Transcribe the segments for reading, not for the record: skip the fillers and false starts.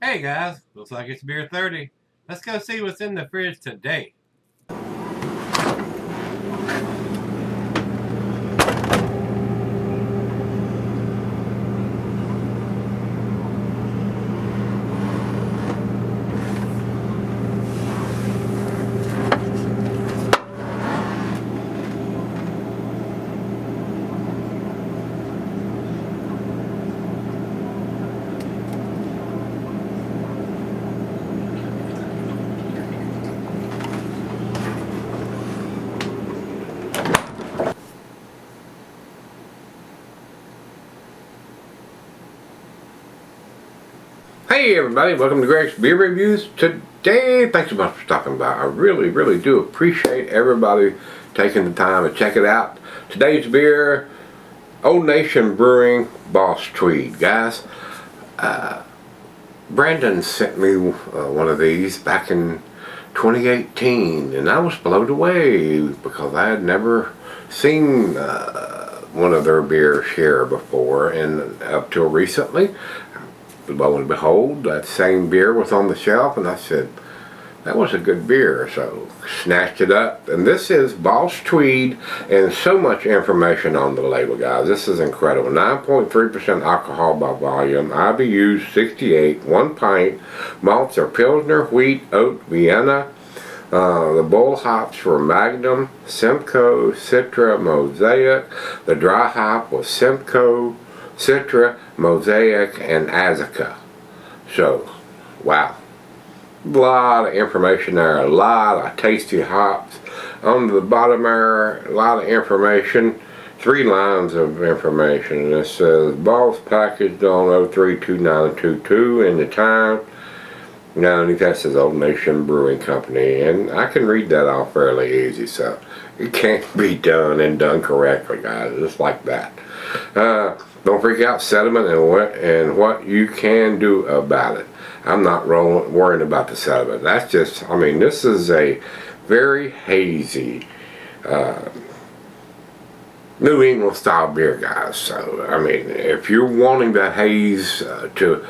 Hey guys, looks like it's beer 30. Let's go see what's in the fridge today. Hey everybody, welcome to Gregsbeerreviews. Today, thanks so much for stopping by. I really do appreciate everybody taking the time to check it out. Today's beer, Old Nation Brewing Boss Tweed. Guys, Brandon sent me one of these back in 2018 and I was blown away because I had never seen one of their beers here before, and up till recently, lo and behold, that same beer was on the shelf, and I said, that was a good beer, so snatched it up. And this is Boss Tweed, and so much information on the label, guys. This is incredible. 9.3% alcohol by volume, IBU 68, 1 pint. Malts are Pilsner, wheat, oat, Vienna. The bull hops were Magnum, Simcoe, Citra, Mosaic. The dry hop was Simcoe, Citra, Mosaic, and Azteca. So, wow. A lot of information there, a lot of tasty hops. On the bottom there, a lot of information. 3 lines of information. And it says, Boss packaged on 032922 in the time. Now, underneath that says Old Nation Brewing Company, and I can read that off fairly easy, so it can't be done and done correctly, guys, just like that. Don't freak out, sediment and what you can do about it. I'm not worrying about the sediment. That's just, I mean, this is a very hazy New England style beer, guys. So I mean, if you're wanting that haze to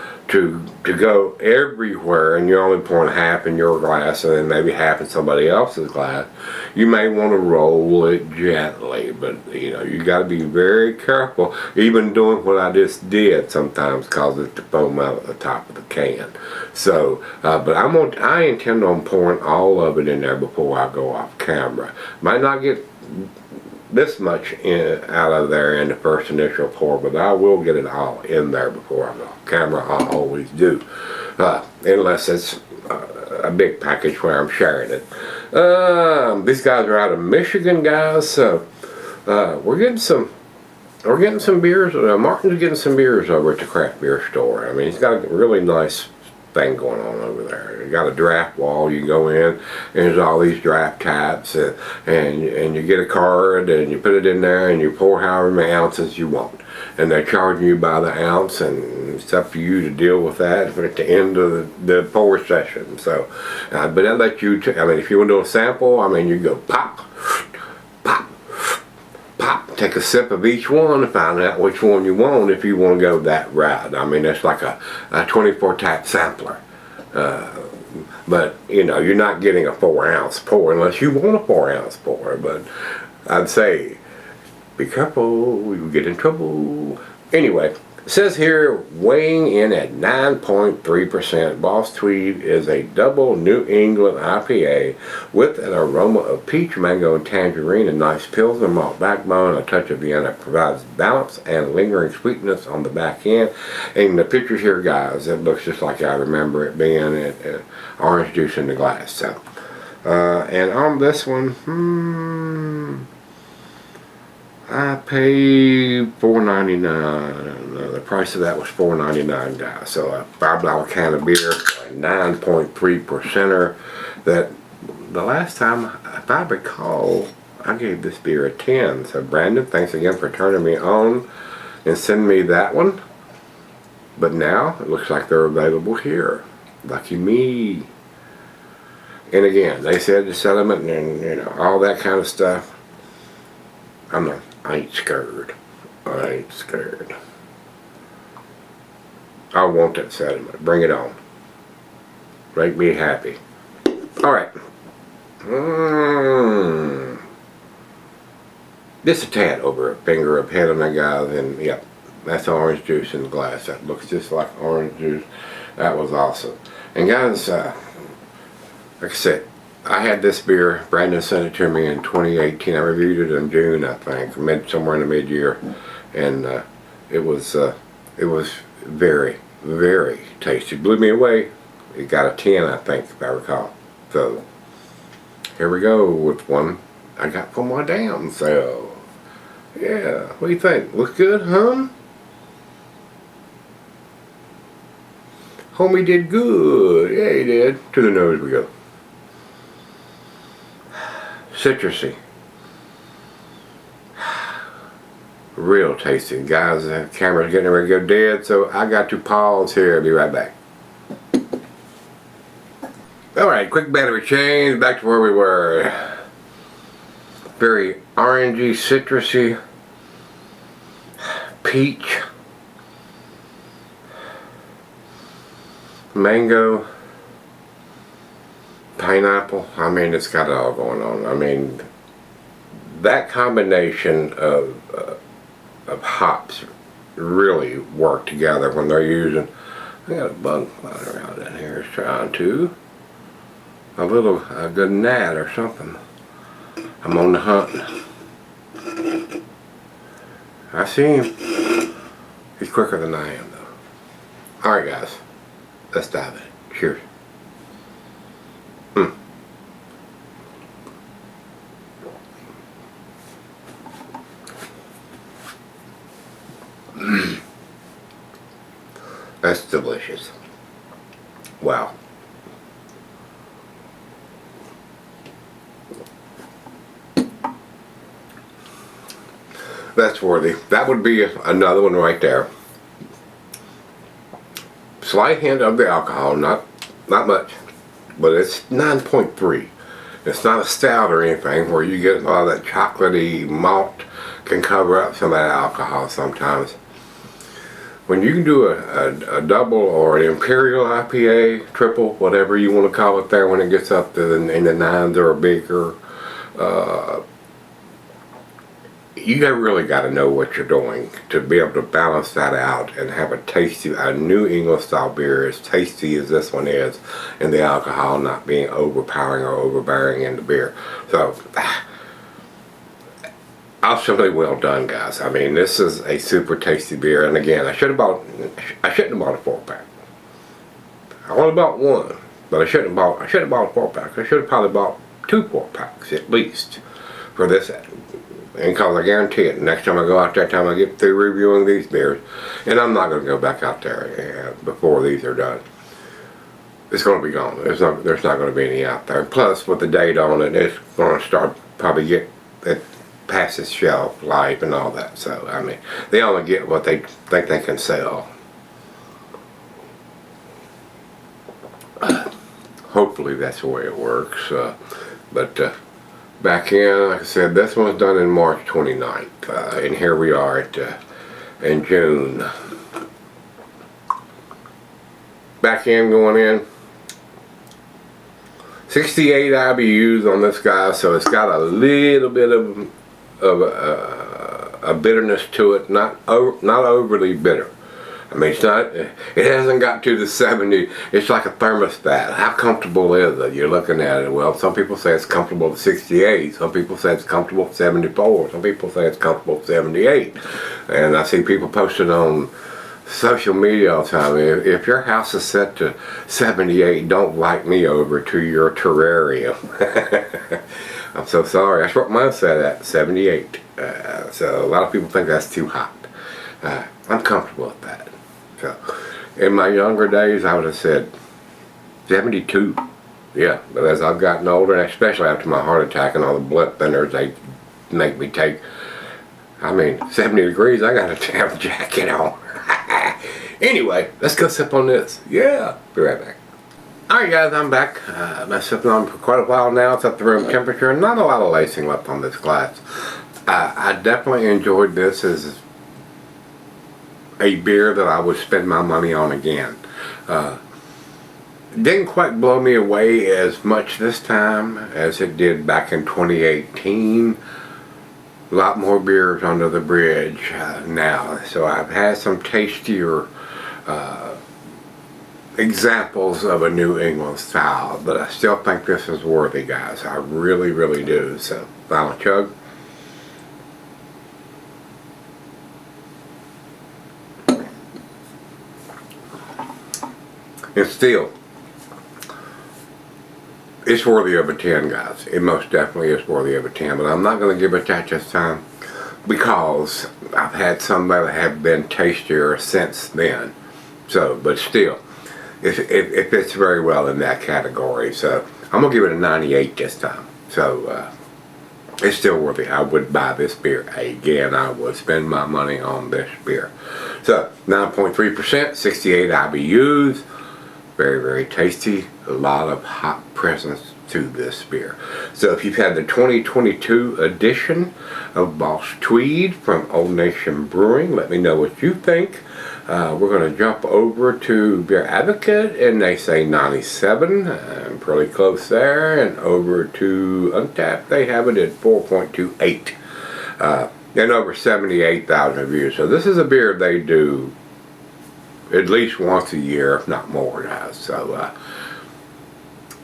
go everywhere, and you're only pouring half in your glass and then maybe half in somebody else's glass, you may want to roll it gently. But you know, you got to be very careful. Even doing what I just did sometimes causes it to foam out at the top of the can. So, but I intend on pouring all of it in there before I go off camera. Might not get this much out of there in the first initial pour, but I will get it all in there before I go off camera. I always do, unless it's a big package where I'm sharing it. These guys are out of Michigan, guys, so we're getting some beers. Martin's getting some beers over at the craft beer store. I mean, he's got a really nice thing going on over there. You got a draft wall. You go in, and there's all these draft taps, and you get a card, and you put it in there, and you pour however many ounces you want, and they're charging you by the ounce, and it's up to you to deal with that at the end of the pour session. So, but I let you. I mean, if you want to do a sample, I mean, you go pop, pop, pop, take a sip of each one and find out which one you want if you want to go that route. I mean, it's like a 24 tap sampler. But, you know, you're not getting a 4 ounce pour unless you want a 4 ounce pour. But I'd say, be careful, you'll get in trouble. Anyway, it says here, weighing in at 9.3%, Boss Tweed is a double New England IPA with an aroma of peach, mango, and tangerine, a nice Pilsner malt backbone, a touch of Vienna provides balance and lingering sweetness on the back end. And the picture here, guys, it looks just like I remember it being orange juice in the glass. So, and on this one, I paid $4.99. The price of that was $4.99, guys. So a $5 can of beer, a 9.3%er. That the last time, if I recall, I gave this beer a 10. So Brandon, thanks again for turning me on and sending me that one. But now it looks like they're available here. Lucky me. And again, they said the sediment and you know all that kind of stuff. I ain't scared. I ain't scared. I want that sediment. Bring it on. Make me happy. Alright. Just a tad over a finger of head on that guy, and yep, that's orange juice in the glass. That looks just like orange juice. That was awesome. And guys, like I said, I had this beer. Brandon sent it to me in 2018. I reviewed it in June, I think, somewhere in the mid-year, and it was very, very tasty. Blew me away. It got a 10, I think, if I recall. So here we go with one I got for my damn self. Yeah, what do you think? Looks good, huh? Homie did good. Yeah, he did. To the nose we go. Citrusy. Real tasty. Guys, the camera's getting ready to go dead, so I got to pause here. I'll be right back. Alright, quick battery change. Back to where we were. Very orangey, citrusy, peach, mango, pineapple. I mean, it's got it all going on. I mean, that combination of hops really work together when they're using. I got a bug flying around in here trying to. A good gnat or something. I'm on the hunt. I see him. He's quicker than I am, though. Alright, guys. Let's dive in. Cheers. That's delicious. Wow. That's worthy. That would be another one right there. Slight hint of the alcohol, not much, but it's 9.3. It's not a stout or anything where you get a lot of that chocolatey malt can cover up some of that alcohol sometimes. When you can do a double or an imperial IPA, triple, whatever you want to call it there, when it gets up to in the nines or bigger, you really got to know what you're doing to be able to balance that out and have a New England style beer as tasty as this one is, and the alcohol not being overpowering or overbearing in the beer. So, absolutely well done, guys. I mean, this is a super tasty beer, and again, I shouldn't have bought a 4-pack. I only bought one, but I shouldn't have bought a 4-pack. I should have probably bought 2 4-packs at least for this. And because I guarantee it, next time I go out there, time I get through reviewing these beers, and I'm not going to go back out there before these are done. It's going to be gone. There's not going to be any out there. Plus, with the date on it, it's going to start probably get it past its shelf life and all that. So, I mean, they only get what they think they can sell. Hopefully, that's the way it works. Back in, like I said, this one was done in March 29th, and here we are in June. Back in, going in, 68 IBUs on this guy, so it's got a little bit of a bitterness to it, not overly bitter. I mean, it hasn't got to the 70. It's like a thermostat. How comfortable is it? You're looking at it. Well, some people say it's comfortable at 68. Some people say it's comfortable at 74. Some people say it's comfortable at 78. And I see people posting on social media all the time. If your house is set to 78, don't like me over to your terrarium. I'm so sorry. That's what mine said at 78. So a lot of people think that's too hot. I'm comfortable with that. So, in my younger days, I would have said 72. Yeah, but as I've gotten older, and especially after my heart attack and all the blood thinners they make me take, I mean, 70 degrees, I got a damn jacket on. Anyway, let's go sip on this. Yeah, be right back. Alright guys, I'm back. I've been sipping on for quite a while now. It's at the room temperature, and not a lot of lacing left on this glass. I definitely enjoyed this as a beer that I would spend my money on again. Didn't quite blow me away as much this time as it did back in 2018. A lot more beers under the bridge now. So I've had some tastier examples of a New England style, but I still think this is worthy, guys. I really, really do. So, final chug. And still, it's worthy of a 10, guys. It most definitely is worthy of a 10, but I'm not going to give it that this time because I've had some that have been tastier since then. So, but still, it fits very well in that category. So, I'm going to give it a 98 this time. So, it's still worthy. I would buy this beer again. I would spend my money on this beer. So, 9.3%, 68 IBUs. Very, very tasty. A lot of hop presence to this beer. So if you've had the 2022 edition of Boss Tweed from Old Nation Brewing, let me know what you think. We're going to jump over to Beer Advocate, and they say 97. I'm pretty close there. And over to Untapped, they have it at 4.28. And over 78,000 reviews. So this is a beer they do at least once a year, if not more, guys. So,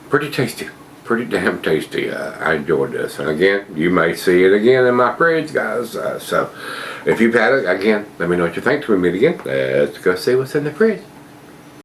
pretty tasty. Pretty damn tasty. I enjoyed this. And again, you may see it again in my fridge, guys. So, if you've had it, again, let me know what you think. Till we meet again, let's go see what's in the fridge.